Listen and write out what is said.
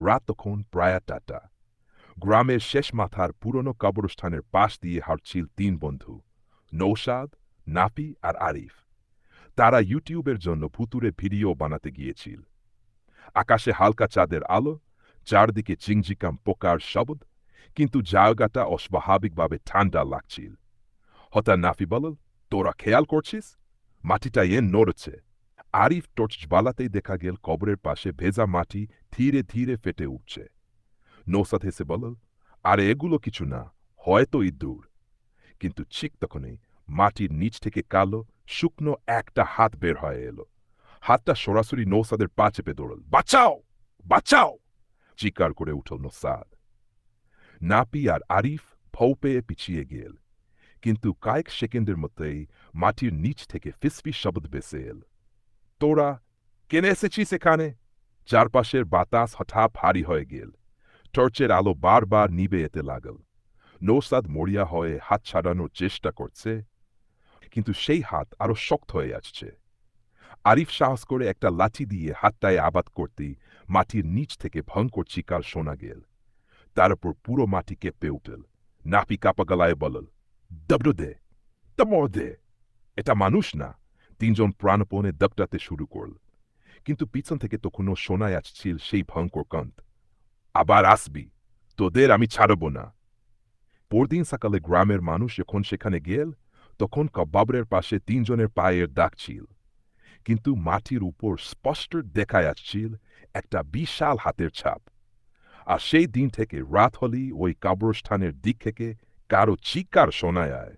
রাত তখন প্রায় 8টা। গ্রামের শেষ মাথার পুরনো কবরস্থানের পাশ দিয়ে হাঁটছিল 3 বন্ধু, নৌসাদ, নাফি আর আরিফ। তারা ইউটিউবের জন্য ভুতুরে ভিডিও বানাতে গিয়েছিল। আকাশে হালকা চাঁদের আলো, চারদিকে চিংজিকাম পোকার শব্দ, কিন্তু জায়গাটা অস্বাভাবিকভাবে ঠান্ডা লাগছিল। হঠাৎ নাফি বলল, তোরা খেয়াল করছিস? মাটিটা নড়ছে। আরিফ টর্চ জ্বালাতেই দেখা গেল কবরের পাশে ভেজা মাটি ধীরে ধীরে ফেটে উঠছে। নৌসাদ হেসে বলল, আরে এগুলো কিছু না, হয়তো ইঁদুর। কিন্তু ঠিক তখনই মাটির নিচ থেকে কালো শুকনো একটা হাত বের হয়ে এলো। হাতটা সরাসরি নৌসাদের পা চেপে দৌড়ল। বাঁচাও, বাঁচাও! চিৎকার করে উঠল নৌসাদ। নাপি আর আরিফ ভয় পেয়ে পিছিয়ে গেল, কিন্তু কয়েক সেকেন্ডের মধ্যেই মাটির নিচ থেকে ফিসফিস শব্দ ভেসে এল। তোরা কেন এসেছিস এখানে? চারপাশের বাতাস হঠাৎ ভারী হয়ে গেল। টর্চের আলো বারবার নিভে যেতে লাগল। নৌসাদ মরিয়া হয়ে হাত ছাড়ানোর চেষ্টা করছে, কিন্তু সেই হাত আরো শক্ত হয়ে আসছে। আরিফ সাহস করে একটা লাঠি দিয়ে হাতটায় আঘাত করতেই মাটির নিচ থেকে ভয়ঙ্কর চিৎকার শোনা গেল। তার উপর পুরো মাটি কেঁপে উঠল। নাপি কাপা গলায় বলল, দবড়ো দে, দমড় দে। এটা মানুষ না। 3জন প্রাণপণে দপটাতে শুরু করল, কিন্তু পিছন থেকে তখনও শোনায় আসছিল সেই ভয়ঙ্কর কণ্ঠ, আবার আসবি, তোদের আমি ছাড়ব না। পরদিন সকালে গ্রামের মানুষ যখন সেখানে গেল, তখন কবরের পাশে 3জনের পায়ের দাগ ছিল, কিন্তু মাটির উপর স্পষ্ট দেখা যাচ্ছিল একটা বিশাল হাতের ছাপ। আর সেই দিন থেকে রাত হলেই ওই কবরস্থানের দিক থেকে কারো চিৎকার শোনা যায়।